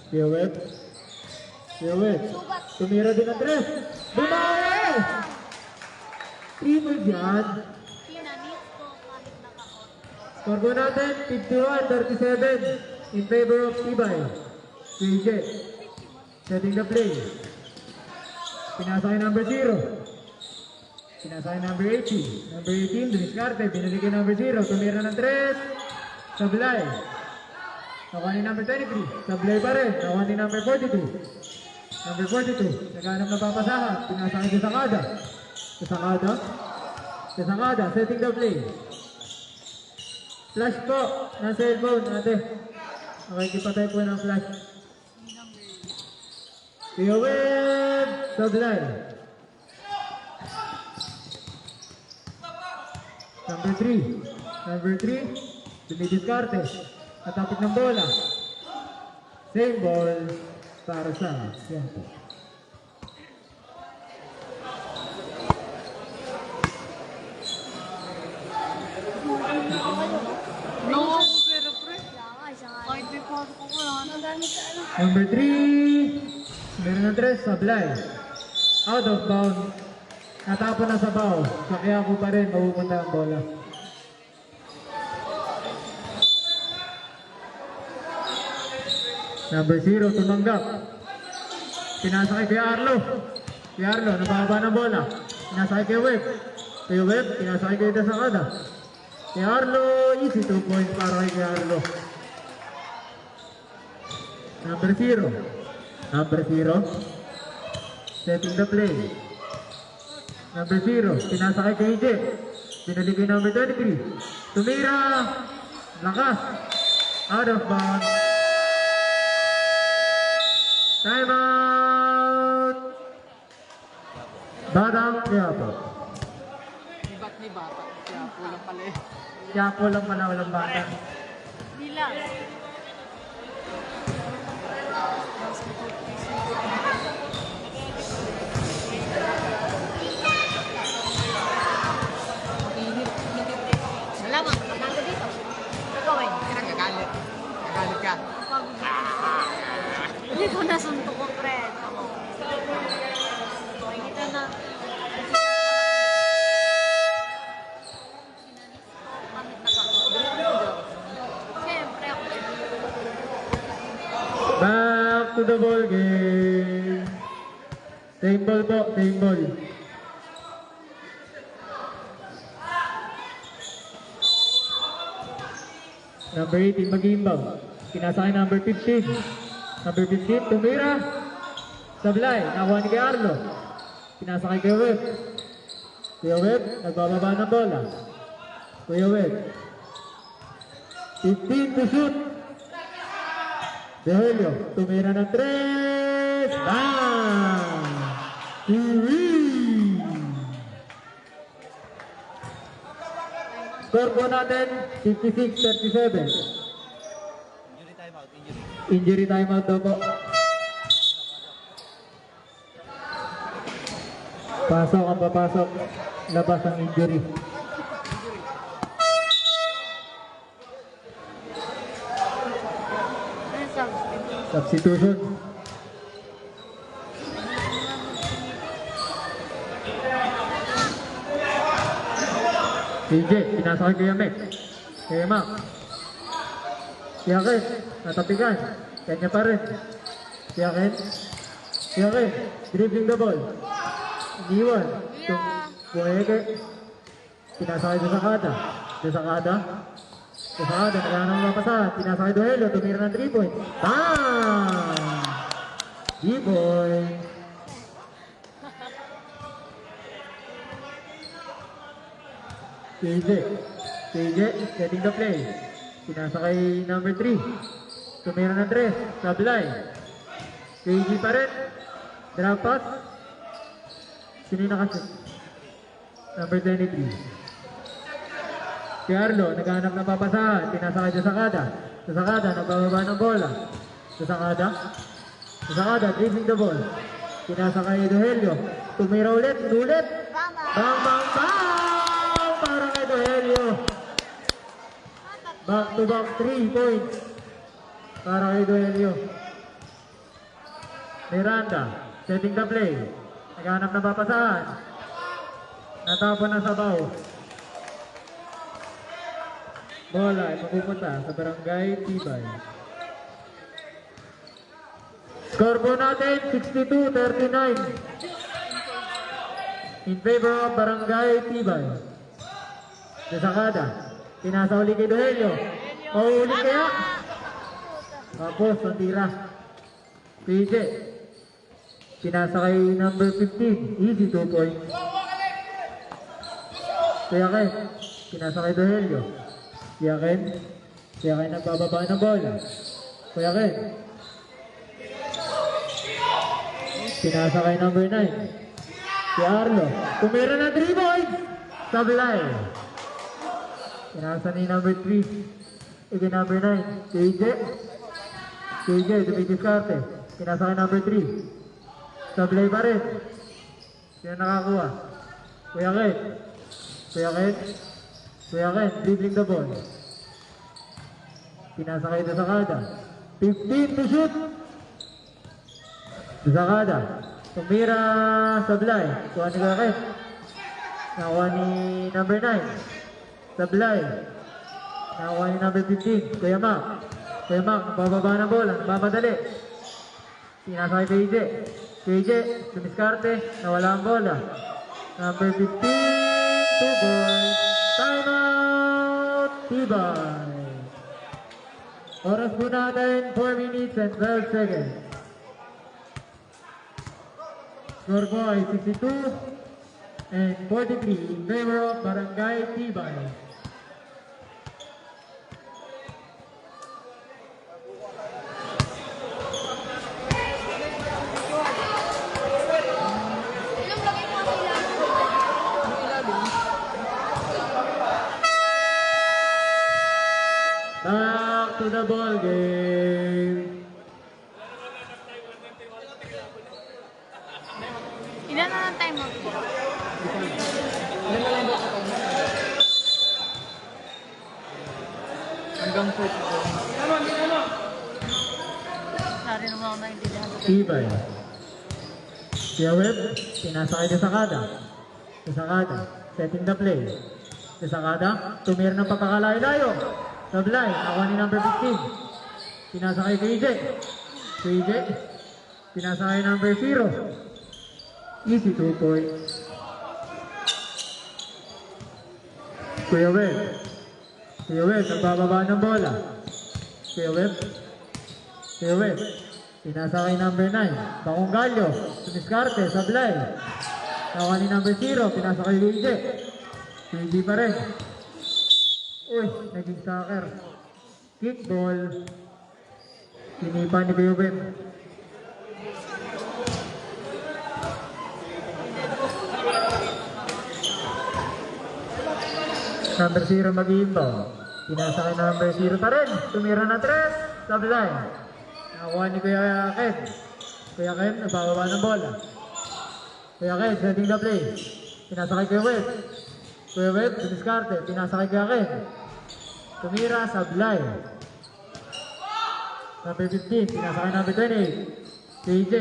Kuya Web, tumira din ang 3. Bumawi! 3 points yan. Score po natin, 51-37 in favor of Tibay. KJ, setting the play. Pinasa kay number 0. Pinasa kay number 18. Number 18, Dumiscarte. Binalik kay number 0. Tumira ng 3. Sablay. Nakuha ni number 23. Sablay pa rin. Nakuha ni number 42. Number 42. Naghanap na papasahan. Pinasa kay Desakada. Desakada, setting the play. Flash po ng cellphone ate. Makikipatay po ng flash. Kuya Web, Sablay. Number 3, dumidiskarte. Natapit ng bola. Same ball para sa Quiapo. No, pero pre. Kahit di pa ako wala na. Number 3, meron ng 3, Sablay. Out of bounds. Natapon na sa bao. Sa Quiapo pa rin, mapupunta ang bola. Number 0, tumanggap. Pinasa kay Kuya Arlo. Kuya Arlo, nababa ng bola. Pinasa kay Kuya Web. Kuya Web, pinasa kay Kuya Desakada. Kuya Arlo, easy 2 points para kay Kuya Arlo. Number 0, setting the play. Number 0, pinasa kay KJ. Binalik kay number 23. Tumira. Lakas. Out of bounds. Time out. Batang Quiapo. Ba't ni bata? Kaya pulang pala eh. Quiapo lang pala, walang bata. Nila. Malamang, matanda dito. Ikaw eh. to the ball game. Same ball po, same ball. Number 18 mag-iimbang. Pinasakay number 15. Number 15, tumira. Sablay, nakuha ni kay Arlo. Pinasakay kay Web. Kuya Web, nagbababa ng bola. Kuya Web. 15 to shoot. De Helio, tumira ng 3. Bang! Score po natin, 56-37. Injury timeout daw po. Pasok ang papasok. Labas ang injury. Substitution. CJ, pinasakay kay Yamek. Kay Yamak. Siyakin, natapigan. Kanya pa rin. Siyakin. Siyakin, dribbling the ball. Iniwan. Buwege. Pinasakay sa Sakada. Sa Sakada. Sa Sakada, nagana ng mapasahan. Pinasakay do Helio, tumira ng 3 points. Bang! 3 points. KJ, setting the play. Pinasa kay number 3. Tumira ng 3. Sablay. KJ pa rin. Drop pass. Sino yung nakashoot? Number 23. Si Arlo, naghanap ng papasahan. Pinasa kay Sakada. Sa Sakada, nagbababa ng bola. Sa Sakada. Sa Sakada, dribbling the ball. Pinasa kay Dohelio. Tumira ulit. Bang, bang, bang! Para kay Dohelio. Back to back 3 points. Para kay Dohelio. Miranda, setting the play. Naghanap ng papasahan. Natapon ng sabaw. Bola ay mapupunta sa Barangay Tibay. Score po natin 62-39 in favor of Barangay Tibay. Desakada, pinasa uli kay Dohelio. Uli kaya? Tapos, ang tira. PJ, pinasa kay number 15. Easy 2 points. Kaya kay, pinasa kay Dohelio. Kaya kay nagbababa ng bola. Kaya kay, pinasa kay number 9. Si Arlo. Tumira na 3 points. Sablay. Pinasa ni number 3. Ito number 9. KJ, dumidiskarte. Pinasa kay number 3. Sablay pa rin. Sino nakakuha? Kuya Ken, dribbling the ball. Pinasa kay Sakada. 15 to shoot. Sakada. Tumira Sablay. Kuha ni Kuya Ken. Nakuha ni number 9. Sablay. Nakuha ni number 15. Kuya Mac, bababa ng bola. Mamadali. Pinasa kay KJ, dumiskarte. Nawala ang bola. Number 15. 2 points. Timeout. Tibay. Oras po natin 4 minutes and 12 seconds. Score po ay 62 and 43 in favor of Barangay Tibay. Back to the ball game. Ilan na ng time out po? Hanggang 4. Sorry naman ako naintindihan ko. Tibay. Kuya Web, pinasa kay Desakada. Desakada, setting the play. Desakada, tumira ng pagkakalayo-layo. Sablay, nakuha ni number 15. Pinasa kay KJ. KJ. Pinasakay number 0. Easy 2 points. Kuya Web. Kuya Web, nagbababa ng bola. Kuya Web. Kuya Web. Pinasakay number 9. Bakong Galyo. Sumiskarte, sablay. Nakuha ni number 0. Pinasakay KJ. KJ pa rin. Uy, naging soccer. Kickball. Sinipa ni Kuya Web. Number 0 mag-iimbaw. Pinasakay number 0 pa rin. Tumira na 3. Sablay. Nakuha ni Kuya Ken. Kuya Ken, nabababa ng bola. Kuya Ken, setting the play. Pinasakay Kuya Web. Kuya Web, diniskarte. Pinasakay Kuya Ken. Tumira, sablay. Number 15, pinasakay number 28. KJ.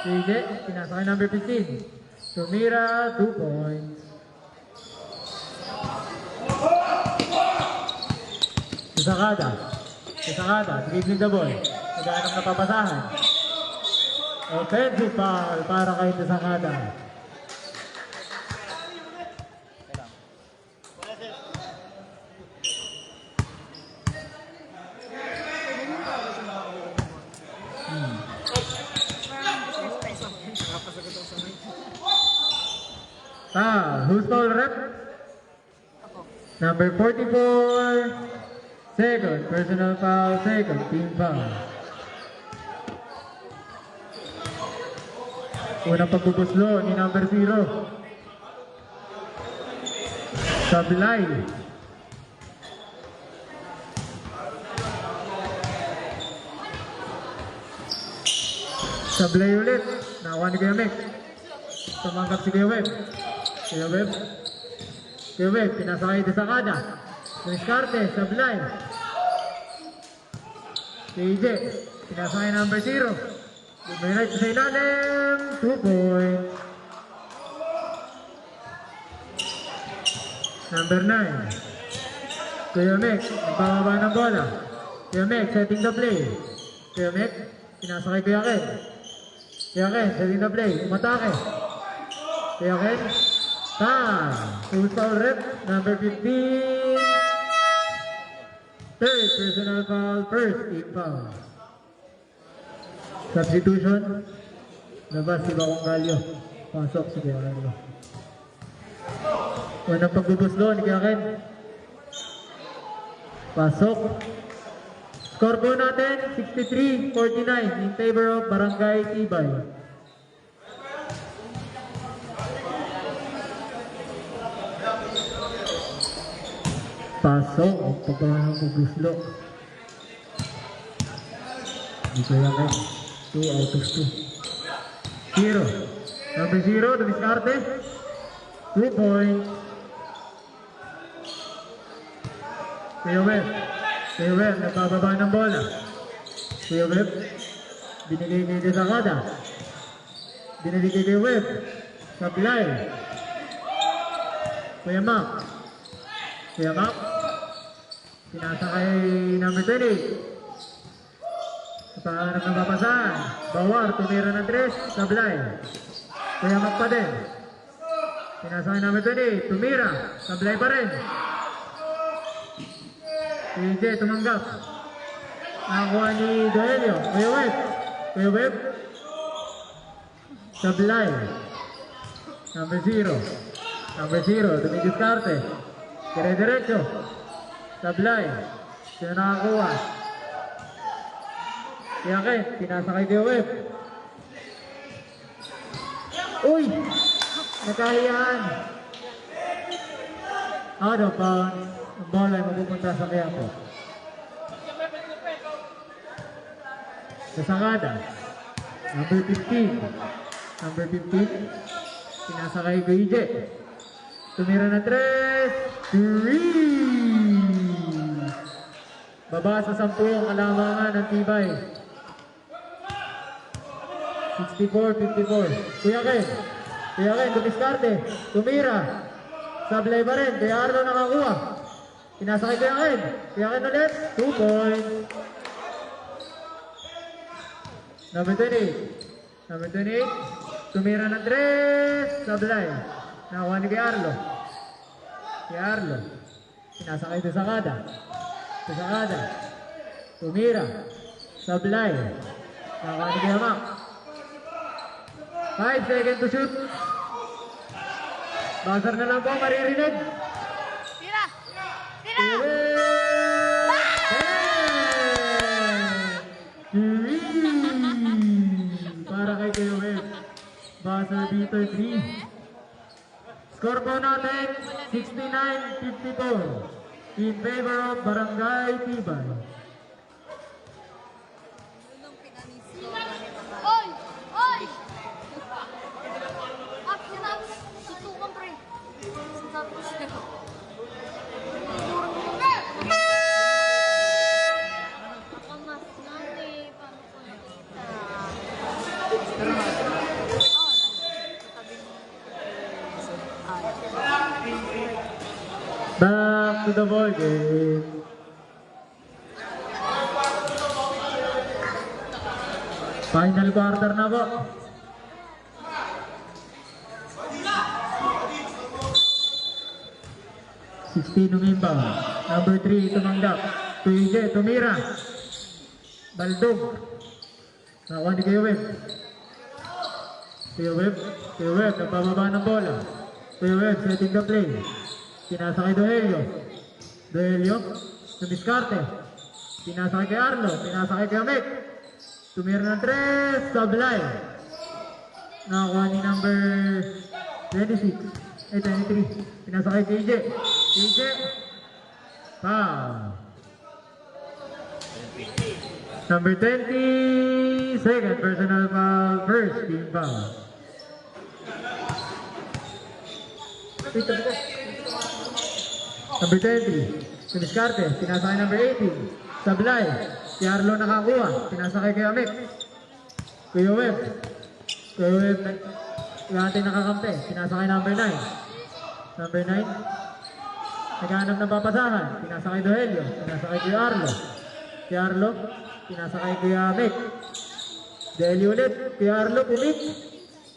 KJ, pinasakay number 15. Tumira, 2 points. Sakada, dribbling the ball. Naghanap na papasahan. Offensive foul para kay Sakada. Who's foul rep? Number 44. Second, personal foul, second, team foul. Unang pagbubuslo ni number 0. Sablay. Sablay ulit. Nakuha ni Kuya Mek. Tumanggap si Kuya Web. Kuya Web. Kuya Web, pinasakay sa Sakada. Diskarte, sablay. KJ, pinasakay number 0. Lumirat sa ilalim, 2 points. Number 9. Kuya Mek, nagpapaba ng bola. Kuya Mek, setting the play. Kuya Mek, pinasakay Kuya Ken. Kuya Ken, setting the play. Umatake. Kuya Ken, full foul rep, number 15. Third personal foul, first team foul. Substitution. Labas si Bakong Galyo. Pasok si Kuya Galyo. Unang pagbubuslo ni Kuya Ken. Pasok. Score po natin, 63-49 in favor of Barangay Tibay. Pasok, ang pagkakas ng guslo. Hindi ko yan eh. 2 out of 2. 0. Number 0, dumiskarte. 2 points. Kuya Web. Kuya Web, nagpababa ng bola. Kuya Web, binigay niya sa Sakada. Binigay kay Kuya Web. Sablay. Kuya Mac. Kuya Mac. Pinasa kay number 20. Paanap ng papasahan. Bawar, tumira ng 3. Sablay. Kuya Mac pa din. Pinasa kay number 20. Tumira. Sablay pa rin. KJ tumanggap. Nakuha ni Doelio. Kuya Web. Kuya Web. Sablay. Number 0. Number 0. Tumidiskarte. Dire-diretso. Sablay. Sino nakakuha? Kaya Ken, pinasa kay Kuya Web. Uy! Nakahiyaan. Out of bounds. Ang bola ay mapupunta sa Quiapo. Sa Sakada. Number 15. Number 15. Pinasa kay KJ. Tumira na 3. 3. Baba sa 10 ang kalamangan ng Tibay. 64-54. Kuya Ken. Kuya Ken, dumiskarte. Tumira. Sablay pa rin. Kuya Arlo nakakuha. Pinasa kay Kuya Ken. Kuya Ken ulit. 2 points. Number 28. Number 28. Tumira ng 3. Sablay. Nakuha ni kay Arlo. Kay Arlo. Sinasakay doon sa kada. Doon sa kada. Tumira. Sablay. Nakuha ni kay Hamak. 5 seconds to shoot. Buzzer na lang po, maririnig. Tira! Tira! Para kay Kuya Web. Buzzer beater 3. Score po natin, 69-54. In favor of Barangay Tibay. Oy! Oy! Susukan, pre. Back to the ball game. Final quarter na po. Umimba. Number 3 tumanggap. PJ tumira. Baldog. Nakuha ni Kuya Web. Kuya Web, nagpababa ng bola. Kuya Web, setting the play. Pinasa kay Doelio, tumiskarte. Pinasa kay Arlo, pinasa kay Amek. Tumira ng 3, Sablay. Nakakuha ni number 23. Pinasa kay KJ. Foul. Number 20, second personal foul, first team foul. Number 20, tumiskarte, pinasa kay number 18, Sablay. Si Arlo nakakuha, pinasa kay Amek. Kuya Web, yung ating nakakampi, pinasa kay number 9. Number 9, naghanap ng papasahan, pinasa kay Doelio, pinasa kay Kuya Arlo. Kuya Arlo, pinasa kay Kuya Amek. Doelio ulit, Kuya Arlo, pumik,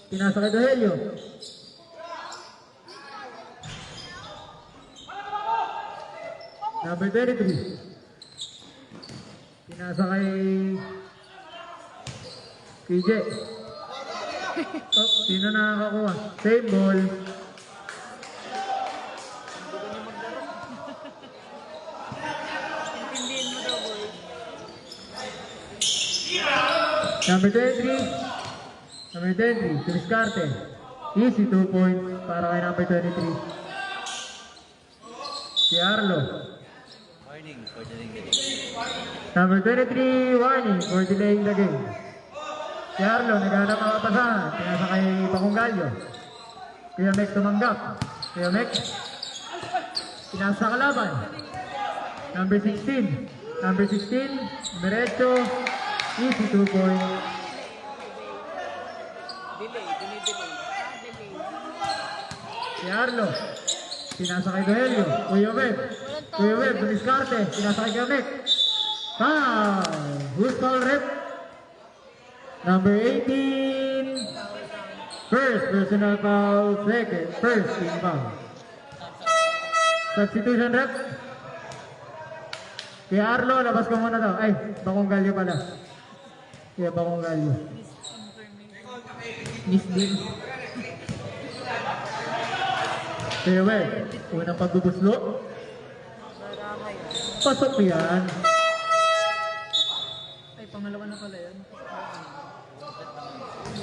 pinasa kay Doelio. Number 23. Pinasa kay PJ. Oh, sino nakakakuha? Same ball. Intindihin mo daw, boy. Number 23. Number 23. Tumiskarte. Easy 2 points para kay number 23. Si Arlo. Warning for the game. Number 23, warning for delaying the game. Si Arlo, naghanap ng kapasahan. Pinasa kay Pacunggalio. Kuya Mek tumanggap. Kuya Mek. Pinasa sa kalaban. Number 16. Number 16, Diretso. Easy 2 points. Delay. Si Arlo. Pinasa kay Doelio. Kuya Web, tumiskarte. Pinasa kay Kuya Mek. Foul! Who's call rep? Number 18. First personal foul, second, first team foul. Substitution rep. Kaya Arlo, labas ko muna daw. Ay, Pacunggalio pala. Kaya Pacunggalio. Miss din. Kaya Web, unang pagbubuslo. Pasok yan. Ay, pangalawa na pala yan.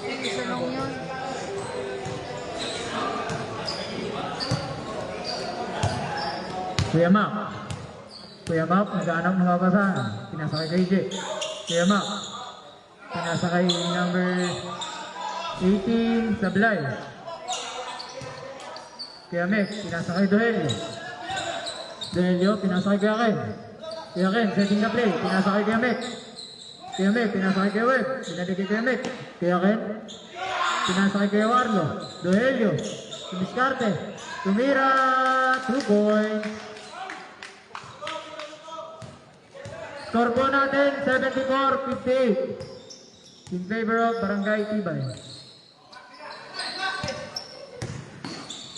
Isa lang yun. Kuya Mac, nag-aanap ng mabasahan. Pinasa kay KJ. Kuya Mac, pinasa kay number 18, Sablay. Kuya Mek, pinasa kay Doelio, pinasa kay Kuya Ken. Kuya Ken, setting the play, pinasa kay Kuya Mek. Kuya Mek, pinasa kay Kuya Web, pinalik kay Kuya Mek. Kuya Ken, pinasa kay Kuya Warlo. Doelio, tumiskarte. Tumira, 2 points. Score po natin, 74-58. In favor of Barangay Tibay.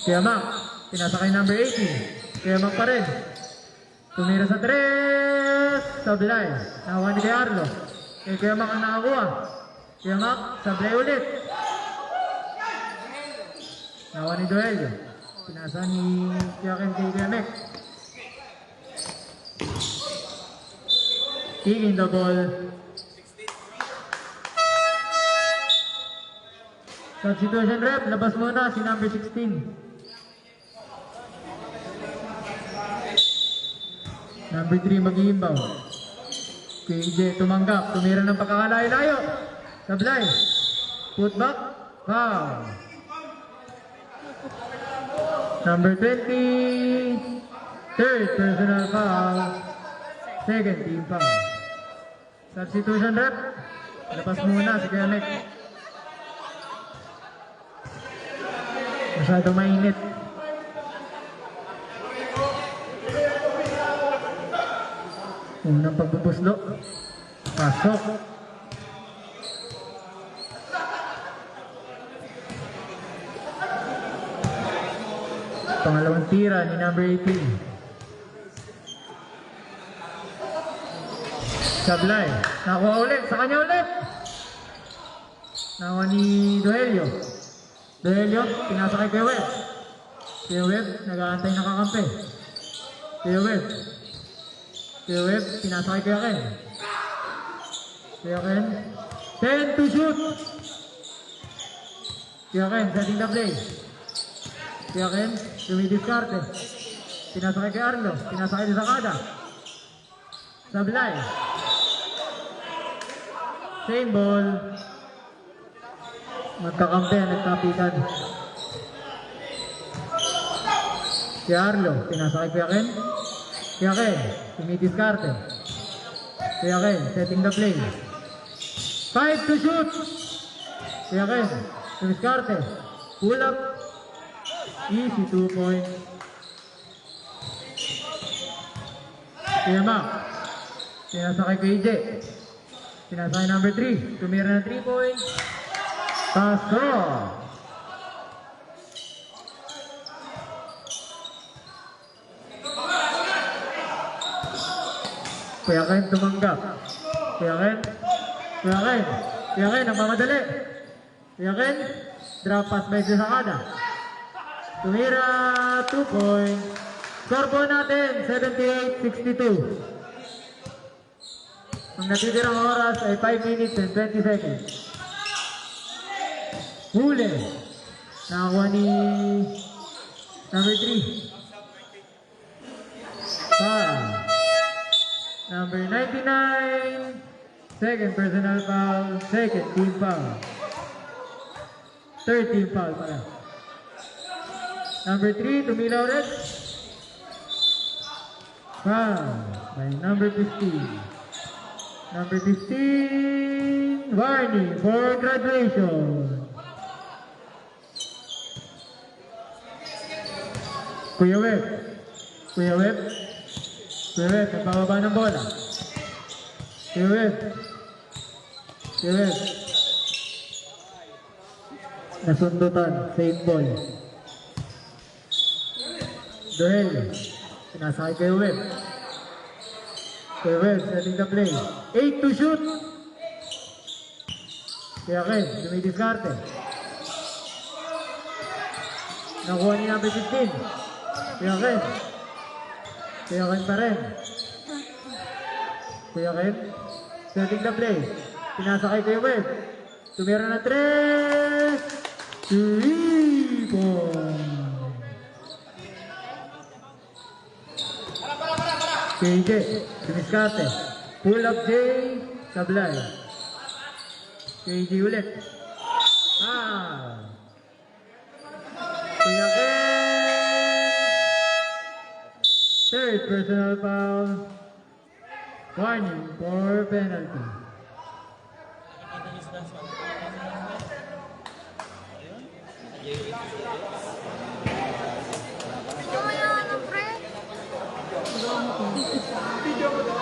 Kuya Mac, pinasakay number 18. Kuya Mac pa rin. Tumira sa 3. Sablay. Nakuha ni Kuya Arlo. Kuya Mac ang nakakuha. Kuya Mac, sablay ulit. Nakuha ni Joelio. Pinasa ni Kuya Ken kay Kuya Mac. Kicking the ball. Substitution rep, labas muna si number 16. Number 3 mag-iimbaw. KJ tumanggap, tumira ng pagkakalayo-layo. Sablay. Put back. Foul. Number 20. Third personal foul. Second team foul. Substitution rep. Labas muna si Kuya Mek. Masyado mainit. Unang pagbubuslo. Pasok. Pangalawang tira ni number 18. Sablay. Nakuha ulit. Sa kanya ulit. Nakuha ni Doelio. Doelio, pinasa kay Kuya Web. Kuya Web, nag-aantay na kakampi. Kuya Web. Kuya Web, pinasa kay Kuya Ken. Kuya Ken. 10 to shoot. Kuya Ken, setting the play. Kuya Ken, dumidiskarte. Pinasa kay Kuya Arlo. Pinasa kay Zakada. Sablay. Same ball. Magkakampi, nagkapitan. Kuya Arlo, pinasa kay Kuya Ken. Kuya Ken, dumidiskarte. Kuya Ken, setting the play. 5 to shoot. Kuya Ken, dumidiskarte. Pull up. Easy 2 point. Kuya Mac, pinasa kay KJ. Pinasa kay number 3. Tumira na 3 points. Pasko. Kuya Ken tumanggap. Kuya Ken. Kuya Ken. Kuya Ken, nagmamadali. Kuya Ken, drop pass by Zakada. Tumira 2 points. Score po natin, 78-62. Ang natitirang oras ay 5 minutes and 20 seconds. Huli. Nakakuha ni number 3. Foul. Number 99. Second personal foul. Second team foul. Third team foul pala. Number 3, tumila ulit. Foul by number 15. Number 15, warning for graduation. Kuya Web. Kuya Web. Kuya Web, nagpababa ng bola. Kuya Web. Kuya Web. Nasundutan, same ball. Doel. Pinasa kay Kuya Web. Kuya Web, setting the play. 8 to shoot. Kuya Ken, dumidiskarte. Nakuha ni number 15. Kuya Ken. Kuya Ken pa rin. Kuya Ken, setting the play. Pinasa kay Kuya Web. Tumira na 3. 3 points. KJ, dumiskarte. Pull up J, Sablay. KJ ulit. Kuya Ken. Third personal foul. Warning for penalty.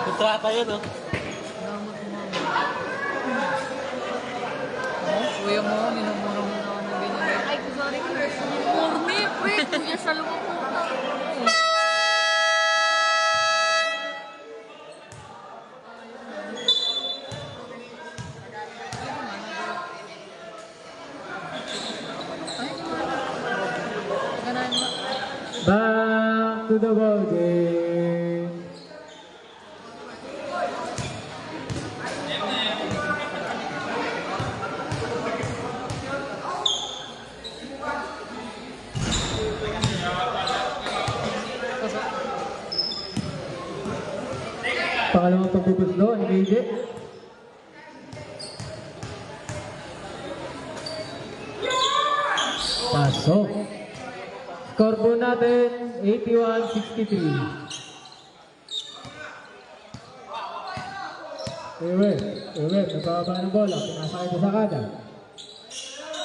Kontrata yun, no? Kuya mo, minumura mo na ako ng ganyan. Ay, sorry. Corny, pre. Kuya, sa lumuputa. Back to the ball game. Pangalawang pagbubuslo ni KJ. Pasok. Score po natin, 81-63. Uwet, nagpapaba ng bola, pinasakay sa Sakada.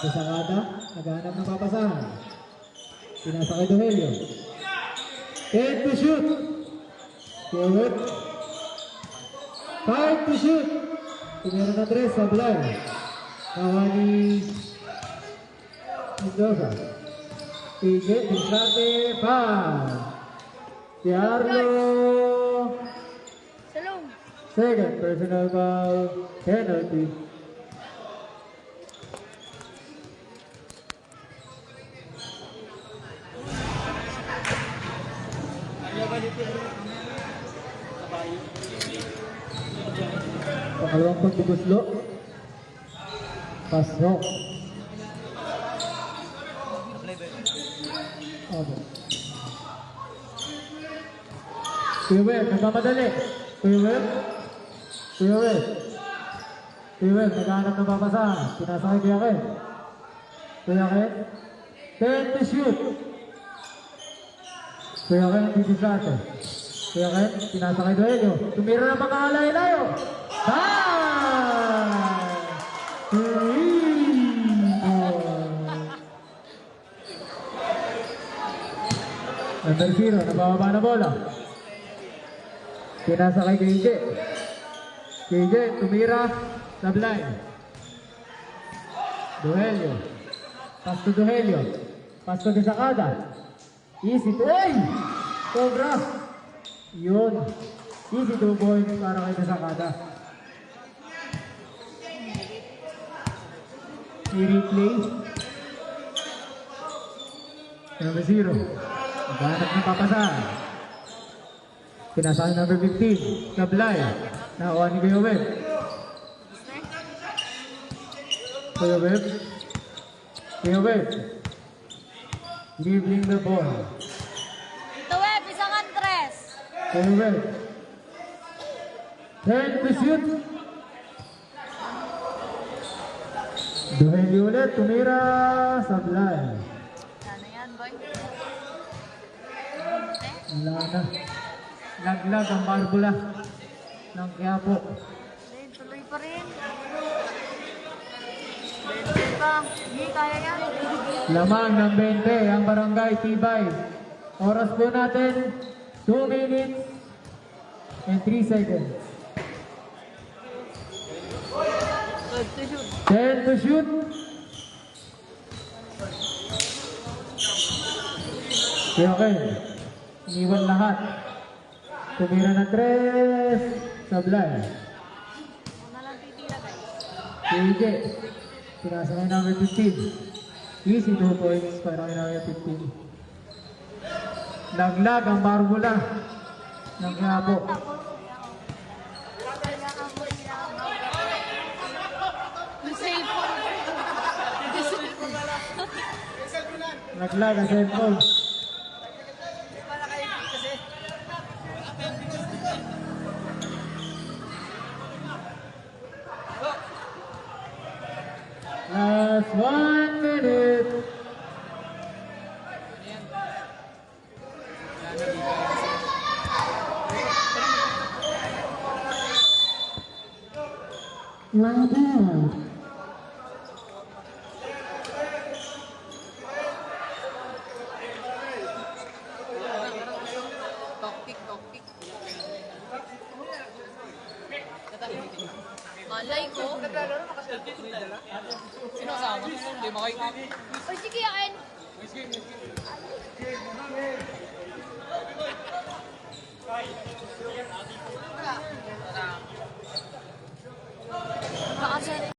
Sa Sakada, naghahanap ng papasahan. Pinasakay Dohelio. 10 to shoot. Uwet. 5 to shoot. Tumira na 3 sa blind. Kawa ni Mendoza. PJ, distrate, foul. Si Arlo. Salong. Second personal foul, penalty. Pangalawang pagbubuslo. Pasok. Opo. Kuya Web, nagmamadali. Kuya Web, naghahanap ng papasahan. Pinasakay Kuya Ken. Kuya Ken, 10 to shoot. Kuya Ken, didistrate. Kuya Ken, pinasakay Doelio. Tumira ng mga layo-layo. Number 0, nabababa na bola. Pinasa kay KJ. KJ, tumira sa blind. Dohelio. Pass to Dohelio. Pass to Sakada. Easy to, ay! Sobra. Yun. Easy 2 points para kay Sakada. I-replay. Number 0. Naghanap ng papasahan. Pinasahan number 15. Sablay. Nakuha ni Kuya Web. Kuya Web. Kuya Web. Dribbling the ball. Ito, Web, isang Andres. Kuya Web. 10 to shoot. Duheli ulit. Tumira. Sablay. Sana yan, boy. Wala na. Laglag ang barbula ng Quiapo. Tuloy pa rin. Tuloy pa. Hindi, kaya yan. Lamang ng 20 ang Barangay Tibay. Oras po natin 2 minutes and 3 seconds. 10 to shoot. Okay. Iniwan lahat. Tumira na 3. Sablay. Una lang titira, guys. KJ. Pinasa kay number 15. Easy 2 points para kay number 15. Laglag ang barbula ng Quiapo. Yung cellphone. Laglag ang cellphone. Last 1 minute. Line out. Tokpik. Malay ko. Sino kasama? Hindi makikita. O sige, akin. Game.